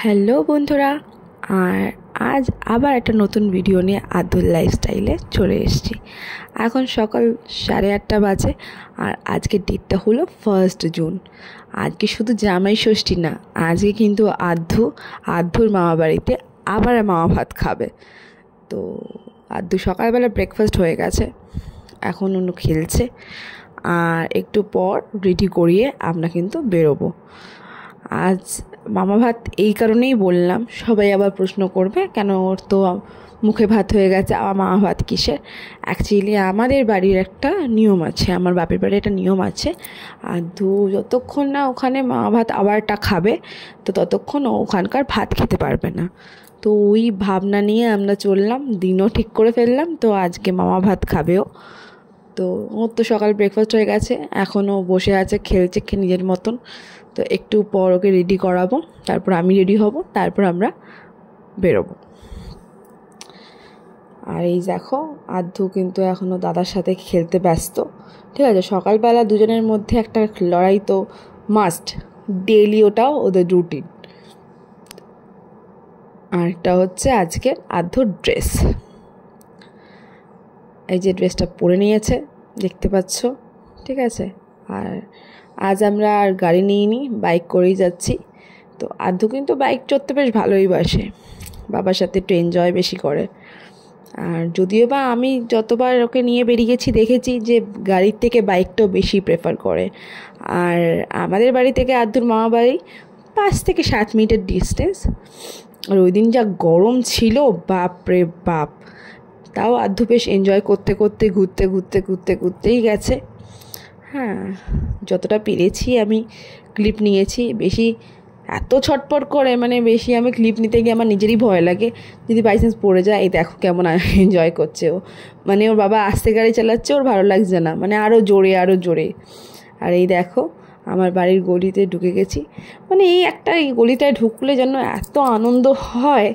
Hello বন্ধুরা, আর আজ আবার একটা নতুন ভিডিও নিয়ে আদুর লাইফস্টাইলে চলে এসেছি। এখন সকাল 8:30 বাজে আর আজকের ডেটটা হলো 1 জুন। আজকে শুধু জামাই ষষ্ঠী না, আজকে কিন্তু আদ্ধুর মামা বাড়িতে আবার মামা ভাত খাবে। তো আদ্ধু সকালবেলা ব্রেকফাস্ট হয়ে গেছে, এখন অন্য খেলছে, আর একটু পর রেডি করিয়ে আমরা কিন্তু বেরোবো। আজ মামা ভাত এই কারণেই বললাম, সবাই আবার প্রশ্ন করবে কেন ওর তো মুখে ভাত হয়ে গেছে, আবার মামা ভাত কিসের। অ্যাকচুয়ালি আমাদের বাড়ির একটা নিয়ম আছে, আমার বাপের বাড়ির একটা নিয়ম আছে, আর যতক্ষণ না ওখানে মামা ভাত আবারটা খাবে তো ততক্ষণ ও ওখানকার ভাত খেতে পারবে না। তো ওই ভাবনা নিয়ে আমরা চললাম, দিনও ঠিক করে ফেললাম। তো আজকে মামা ভাত খাবেও। তো ওর তো সকাল ব্রেকফাস্ট হয়ে গেছে, এখনও বসে আছে, খেলছে নিজের মতন। তো একটু পর ওকে রেডি করাবো, তারপর আমি রেডি হব, তারপর আমরা বেরোবো। আর এই দেখো, আদ্ধু কিন্তু এখনও দাদার সাথে খেলতে ব্যস্ত। ঠিক আছে, সকালবেলা দুজনের মধ্যে একটা লড়াই তো মাস্ট, ডেইলি, ওটাও ওদের রুটিন। আর এটা হচ্ছে আজকের আদ্ধুর ড্রেস। এই যে ড্রেসটা পরে নিয়েছে, দেখতে পাচ্ছ, ঠিক আছে। আর আজ আমরা আর গাড়ি নিইনি, বাইক করেই যাচ্ছি। তো আদ্ধু কিন্তু বাইক চড়তে বেশ ভালোই বাসে, বাবার সাথে একটু এনজয় বেশি করে। আর যদিও বা আমি যতবার ওকে নিয়ে বেরিয়ে গেছি দেখেছি যে গাড়ির থেকে বাইকটাও বেশি প্রেফার করে। আর আমাদের বাড়ি থেকে আদ্ধুর মামা বাড়ি 5 থেকে 7 মিনিটের ডিস্টেন্স। আর ওই দিন যা গরম ছিল, বাপ রে বাপ, তাও আদ্ধু বেশ এনজয় করতে করতে ঘুরতেই গেছে। হ্যাঁ, যতটা পেরেছি আমি ক্লিপ নিয়েছি। বেশি এত ছটপট করে, বেশি আমি ক্লিপ নিতে গিয়ে আমার নিজেরই ভয় লাগে, যদি বাই চান্স পড়ে যায়। এই দেখো কেমন এনজয় করছে ও, ওর বাবা আস্তে গাড়ি চালাচ্ছে, ওর ভালো লাগছে না, আরও জোরে। আর এই দেখো, আমার বাড়ির গলিতে ঢুকে গেছি। এই গলিটায় ঢুকলে যেন এত আনন্দ হয়,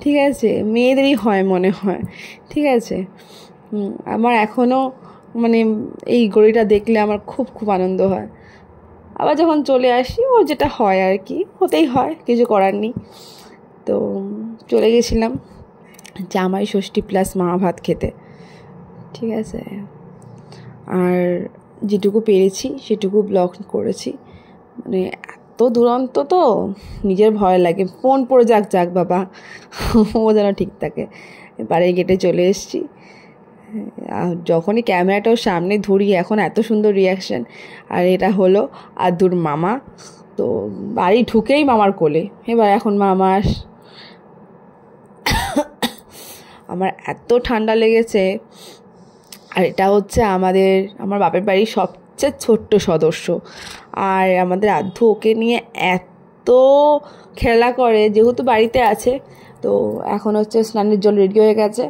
ঠিক আছে, মেয়েদেরই হয় মনে হয়, ঠিক আছে। আমার এখনও এই গলিটা দেখলে আমার খুব আনন্দ হয়। আবার যখন চলে আসি, ও যেটা হয় আর কি, হতেই হয়, কিছু করার নেই। তো চলে গেছিলাম জামাই ষষ্ঠী প্লাস মামা ভাত খেতে, ঠিক আছে। আর যেটুকু পেরেছি সেটুকু ব্লগ করেছি। এত দুরন্ত তো নিজের ভয় লাগে, ফোন পড়ে যাক বাবা, ও যেন ঠিক থাকে। বাড়ির গেটে চলে এসেছি, যখনই ক্যামেরাটাও সামনে ধরি এখন এত সুন্দর রিয়াকশান। আর এটা হলো আদ্ধুর মামা। তো বাড়ি ঢুকেই মামার কোলে, এবার এখন মামা আমার এত ঠান্ডা লেগেছে। আর এটা হচ্ছে আমার বাপের বাড়ির সবচেয়ে ছোট্ট সদস্য। আর আমাদের আদ্ধু ওকে নিয়ে এত খেলা করে, যেহেতু বাড়িতে আছে। তো এখন হচ্ছে স্নানের জল রেডি হয়ে গেছে,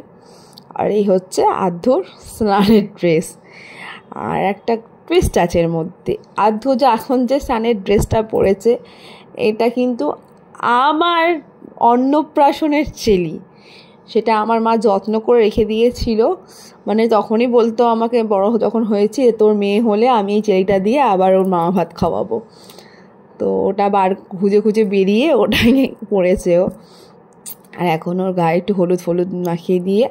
আর এই হচ্ছে আদ্ধুর স্নানের ড্রেস। আর একটা টুইস্ট আছে এর মধ্যে, আদ্ধু এখন যে স্নানের ড্রেসটা পরেছে, এটা কিন্তু আমার অন্নপ্রাশনের চেলি। সেটা আমার মা যত্ন করে রেখে দিয়েছিল, তখনই বলতো আমাকে, বড় যখন হয়েছে, তোর মেয়ে হলে আমি এই চেলিটা দিয়ে আবার ওর মামা ভাত খাওয়াবো। তো ওটা খুঁজে বেরিয়ে ওটাই পরেছে ও। আর এখন ওর গায়ে একটু হলুদ মাখিয়ে দিয়ে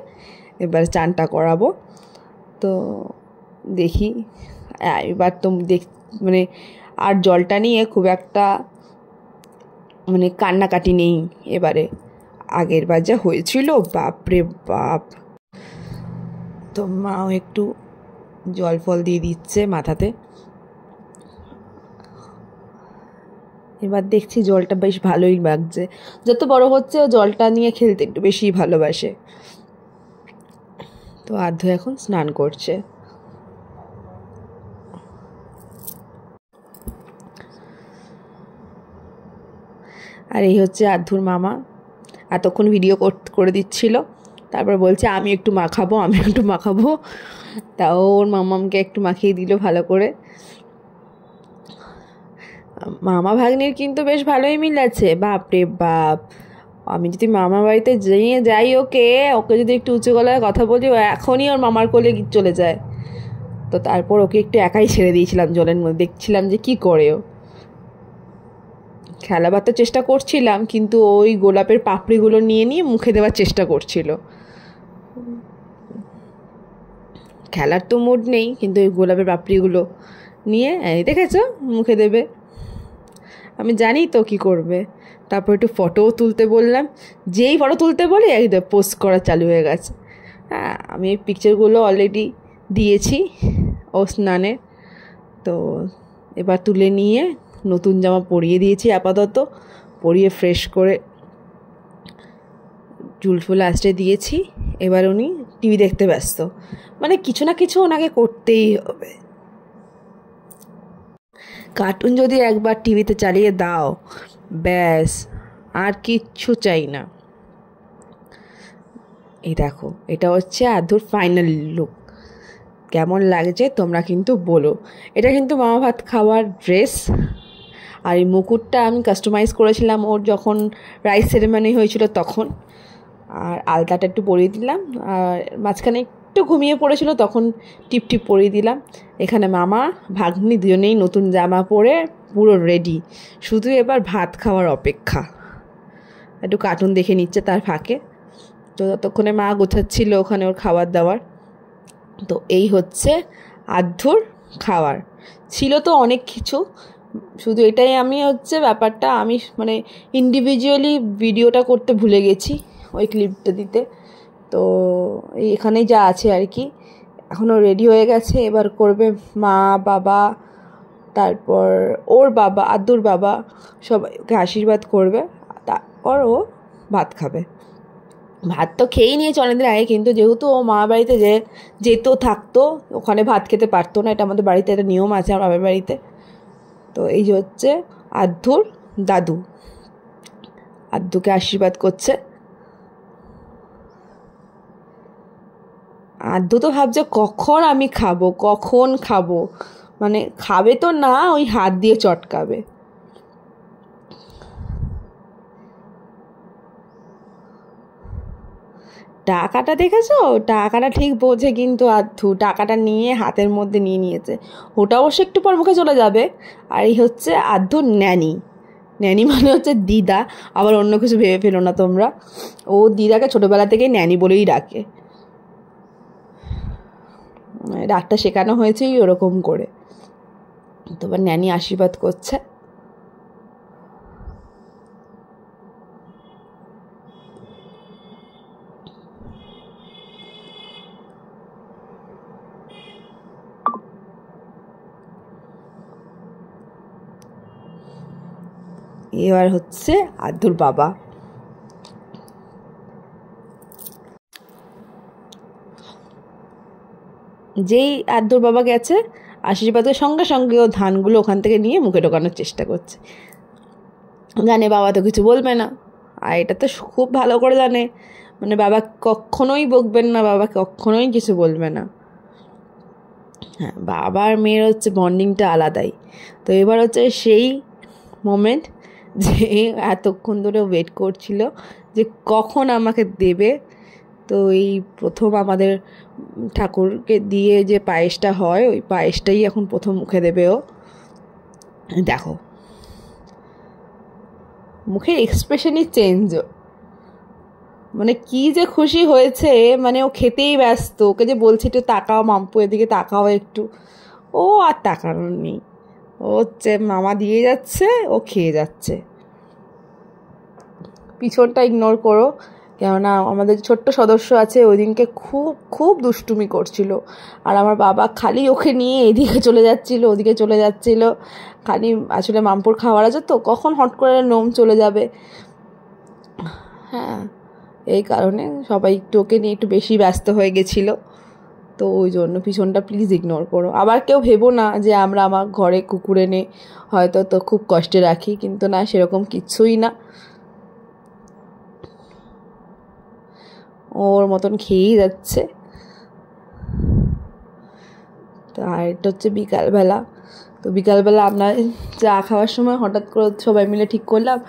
এবার চানটা করাবো। তো দেখি এবার তো আর জলটা নিয়ে খুব একটা কান্নাকাটি নেই এবারে, আগের বার যা হয়েছিল বাপরে বাপ। তো মাও একটু জল ফল দিয়ে দিচ্ছে মাথাতে। এবার দেখছি জলটা বেশ ভালোই লাগছে, যত বড় হচ্ছে ও জলটা নিয়ে খেলতে একটু বেশি ভালোবাসে। তো আদ্ধু এখন স্নান করছে। আর এই হচ্ছে আদ্ধুর মামা, এতক্ষণ ভিডিও করে দিচ্ছিল, তারপর বলছে আমি একটু মাখাবো। তাও ওর মামামকে একটু মাখিয়ে দিল ভালো করে। মামা ভাগ্নির কিন্তু বেশ ভালোই মিল আছে, বাপরে বাপ। আমি যদি মামা বাড়িতে যাই ওকে যদি একটু উঁচু গলায় কথা বলি, ও এখনই ওর মামার কোলে চলে যায়। তো তারপর ওকে একটু একাই ছেড়ে দিয়েছিলাম জলের মধ্যে, দেখছিলাম যে কি করে ও। খেলাবার তো চেষ্টা করছিলাম, কিন্তু ওই গোলাপের পাপড়িগুলো নিয়ে নিয়ে মুখে দেওয়ার চেষ্টা করছিল। খেলার তো মুড নেই, কিন্তু ওই গোলাপের পাপড়িগুলো নিয়ে দেখেছো মুখে দেবে। আমি জানি তো কি করবে। তারপর একটু ফটোও তুলতে বললাম, যেই ফটো তুলতে বলি একদম পোস্ট করা চালু হয়ে গেছে। হ্যাঁ, আমি এই পিকচারগুলো অলরেডি দিয়েছি ও স্নানে। তো এবার তুলে নিয়ে নতুন জামা পরিয়ে দিয়েছি, আপাতত পরিয়ে ফ্রেশ করে চুল ফুল আঁচড়ে দিয়েছি। এবার উনি টিভি দেখতে ব্যস্ত, মানে কিছু না কিছু ওনাকে করতেই হবে। কার্টুন যদি একবার টিভিতে চালিয়ে দাও, ব্যাস আর কিচ্ছু চাই না। এই দেখো, এটা হচ্ছে আধুর ফাইনাল লুক। কেমন লাগছে তোমরা কিন্তু বলো। এটা কিন্তু মামা ভাত খাওয়ার ড্রেস। আর এই মুকুটটা আমি কাস্টমাইজ করেছিলাম ওর যখন রাইস সেরেমনি হয়েছিল তখন। আর আলতাটা একটু পরিয়ে দিলাম, আর মাঝখানে একটু ঘুমিয়ে পড়েছিল তখন টিপ টিপ পরিয়ে দিলাম। এখানে মামা ভাগ্নি দুজনেই নতুন জামা পরে পুরো রেডি, শুধু এবার ভাত খাওয়ার অপেক্ষা। একটু কার্টুন দেখে নিচ্ছে তার ফাঁকে। তো ততক্ষণে মা গোছাচ্ছিল ওখানে ওর খাবার দাবার। তো এই হচ্ছে আদ্ধুর খাবার। ছিল তো অনেক কিছু, শুধু এটাই আমি হচ্ছে ব্যাপারটা আমি মানে ইন্ডিভিজুয়ালি ভিডিওটা করতে ভুলে গেছি ওই ক্লিপটা দিতে। তো এখানে যা আছে আর কি। এখনও রেডি হয়ে গেছে, এবার করবে মা বাবা, তারপর ওর বাবা আদ্দুর বাবা, সবাই ওকে আশীর্বাদ করবে, তারপর ও ভাত খাবে। ভাত তো খেয়েই নিয়েছে অনেকদিন আগে, কিন্তু যেহেতু ও মা বাড়িতে যেত থাকতো, ওখানে ভাত খেতে পারতো না। এটা আমাদের বাড়িতে একটা নিয়ম আছে আমার বাবার বাড়িতে। তো এই যে হচ্ছে আদ্ধুর দাদু, আদ্ধুকে আশীর্বাদ করছে। আদ্ধু তো ভাবছে কখন আমি খাবো, কখন খাবো, মানে খাবে তো না, ওই হাত দিয়ে চটকাবে। টাকাটা দেখেছো? টাকাটা ঠিক বোঝে কিন্তু আদ্ধু। টাকাটা নিয়ে হাতের মধ্যে নিয়ে নিয়েছে। ওটা অবশ্য একটু পর মুখে চলে যাবে। আর এই হচ্ছে আদ্ধুর ন্যানি। ন্যানি মানে হচ্ছে দিদা, আবার অন্য কিছু ভেবে ফেলো না তোমরা। ও দিদাকে ছোটোবেলা থেকেই ন্যানি বলেই ডাকে, ডাকটা শেখানো হয়েছেই ওরকম করে। তোমার ন্যানি আশীর্বাদ করছে। এবার হচ্ছে আদ্ধুর বাবা। যেই আদ্ধুর বাবা গেছে, আশীর্বাদের সঙ্গে সঙ্গে ও ধানগুলো ওখান থেকে নিয়ে মুখে ঢোকানোর চেষ্টা করছে। জানে বাবা তো কিছু বলবে না, আর এটা তো খুব ভালো করে জানে, মানে বাবা কখনোই বকবেন না, বাবা কখনোই কিছু বলবে না। হ্যাঁ, বাবার মেয়ের হচ্ছে বন্ডিংটা আলাদাই। তো এবার হচ্ছে সেই মোমেন্ট যে এতক্ষণ ধরে ওয়েট করছিল যে কখন আমাকে দেবে। তো এই প্রথম আমাদের ঠাকুরকে দিয়ে যে পায়েসটা হয়, ওই পায়েসটাই এখন প্রথম মুখে দেবে ও। দেখো মুখের এক্সপ্রেশনই চেঞ্জ, মানে কি যে খুশি হয়েছে, মানে ও খেতেই ব্যস্ত। ওকে যে বলছি একটু তাকাও মাম্পু, এদিকে তাকাও একটু, ও আর তাকানোর নেই। ও হচ্ছে মামা দিয়ে যাচ্ছে, ও খেয়ে যাচ্ছে। পিছনটা ইগনোর করো, কেননা আমাদের ছোট্ট সদস্য আছে, ওই দিনকে খুব খুব দুষ্টুমি করছিল। আর আমার বাবা খালি ওকে নিয়ে এদিকে চলে যাচ্ছিল, ওদিকে চলে যাচ্ছিল। খালি আসলে মামপুর খাওয়ার আছে তো, কখন হট করে নোম চলে যাবে। হ্যাঁ, এই কারণে সবাই একটু ওকে নিয়ে একটু বেশি ব্যস্ত হয়ে গেছিলো। তো ওই জন্য পিছনটা প্লিজ ইগনোর করো। আবার কেউ ভেবো না যে আমরা আমার ঘরে কুকুর এনে হয়তো তো খুব কষ্টে রাখি, কিন্তু না, সেরকম কিচ্ছুই না। ওর মতন খেয়েই যাচ্ছে। তো আর এটা হচ্ছে বিকালবেলা। তো বিকালবেলা আমরা চা খাওয়ার সময় হঠাৎ করে সবাই মিলে ঠিক করলাম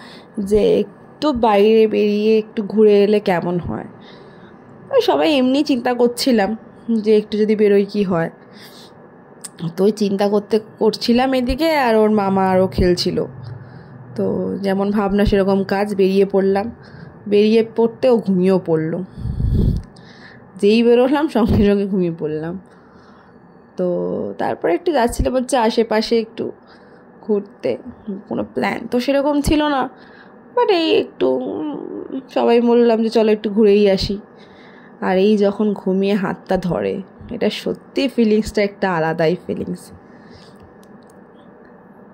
যে একটু বাইরে বেরিয়ে একটু ঘুরে এলে কেমন হয়। সবাই এমনি চিন্তা করছিলাম যে একটু যদি বেরোই কী হয়। তো ওই চিন্তা করছিলাম এদিকে, আর ওর মামা আরও খেলছিল। তো যেমন ভাবনা সেরকম কাজ, বেরিয়ে পড়লাম। বেরিয়ে পড়তেও ঘুমিয়েও পড়লো, যেই বেরোলাম সঙ্গে সঙ্গে ঘুমিয়ে পড়লাম। তো তারপরে একটু যাচ্ছিলাম হচ্ছে আশেপাশে একটু ঘুরতে, কোনো প্ল্যান তো সেরকম ছিল না, বাট এই একটু সবাই বললাম যে চলো একটু ঘুরেই আসি। আর এই যখন ঘুমিয়ে হাতটা ধরে, এটা সত্যি ফিলিংসটা একটা আলাদাই ফিলিংস।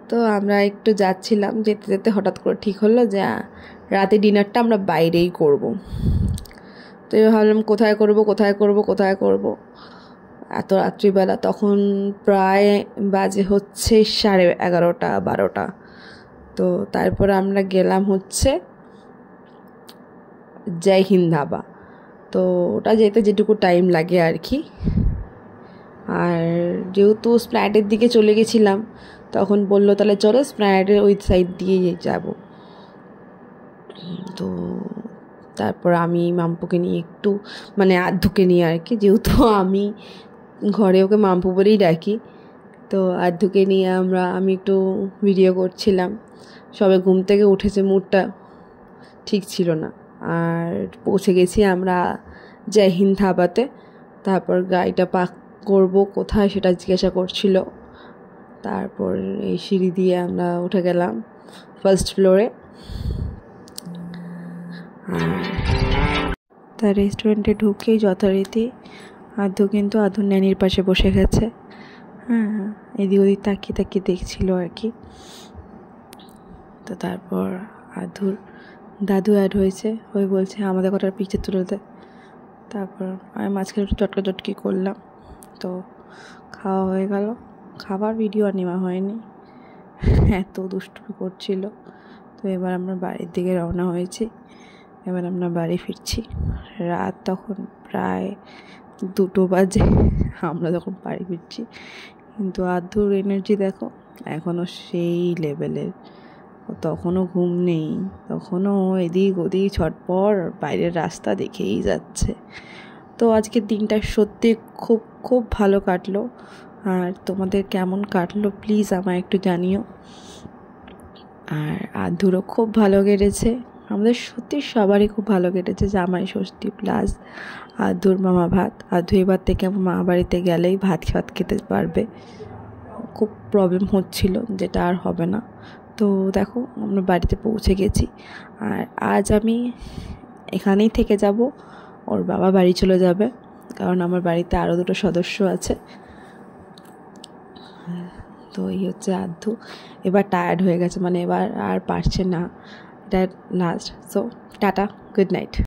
তো আমরা একটু যাচ্ছিলাম, যেতে যেতে হঠাৎ করে ঠিক হলো যে রাতে ডিনারটা আমরা বাইরেই করব। তো এবার ভাবলাম কোথায় করব। এত রাত্রিবেলা, তখন প্রায় বাজে হচ্ছে 11:30 12টা। তো তারপর আমরা গেলাম হচ্ছে জয় হিন্দ ধাবা। তো ওটা যেতে যেটুকু টাইম লাগে আর কি। আর যেহেতু স্প্ল্যানেডের দিকে চলে গেছিলাম, তখন বললো তাহলে চলো স্প্ল্যানেডের ওই সাইড দিয়ে যাব। তো তারপর আমি মাম্পুকে নিয়ে একটু, মানে আদ্ধুকে নিয়ে আর কি, যেহেতু আমি ঘরে ওকে মাম্পু বলেই ডাকি, তো আদ্ধুকে নিয়ে আমি একটু ভিডিও করছিলাম। সবে ঘুম থেকে উঠেছে, মুডটা ঠিক ছিল না। আর পৌঁছে গেছি আমরা জয় হিন্দ ধাবাতে। তারপর গাড়িটা পার্ক করব কোথায় সেটা জিজ্ঞাসা করছিল। তারপর এই সিঁড়ি দিয়ে আমরা উঠে গেলাম ফার্স্ট ফ্লোরে। তার রেস্টুরেন্টে ঢুকেই যথারীতি আদ্ধুর ন্যানির পাশে বসে গেছে। হ্যাঁ, এদিক ওদিক তাকিয়ে তাকিয়ে দেখছিল আর কি। তো তারপর আদ্ধুর দাদু অ্যাড হয়েছে, ওই বলছে আমাদের কটার পিকচার তুলে দে। তারপর আমি মাঝখানে একটু চটকি করলাম। তো খাওয়া হয়ে গেল, খাবার ভিডিও আর নেওয়া হয়নি, এত দুষ্টুমি করছিল। তো এবার আমরা বাড়ির দিকে রওনা হয়েছি, এবার আমরা বাড়ি ফিরছি। রাত তখন প্রায় 2টো বাজে আমরা যখন বাড়ি ফিরছি। কিন্তু আদ্ধুর এনার্জি দেখো, এখনও সেই লেভেলের। তখনও ঘুম নেই, তখনও এদিক ওদিক ছটপট বাইরের রাস্তা দেখেই যাচ্ছে। তো আজকের দিনটা সত্যি খুব খুব ভালো কাটলো। আর তোমাদের কেমন কাটলো প্লিজ আমায় একটু জানিও। আর আদ্ধুরও খুব ভালো কেটেছে, আমাদের সত্যি সবারই খুব ভালো কেটেছে। জামাই ষষ্ঠী প্লাস আদ্ধুর মামা ভাত। আদ্ধু এবার থেকে আমার মা বাড়িতে গেলেই ভাত খেতে পারবে, খুব প্রবলেম হচ্ছিল, যেটা আর হবে না। তো দেখো আমরা বাড়িতে পৌঁছে গেছি। আর আজ আমি এখানেই থেকে যাব, ওর বাবা বাড়ি চলে যাবে, কারণ আমার বাড়িতে আরও 2টো সদস্য আছে। তো এই হচ্ছে আদ্ধু, এবার টায়ার্ড হয়ে গেছে, মানে এবার আর পারছে না, এটা last. So tata, good night.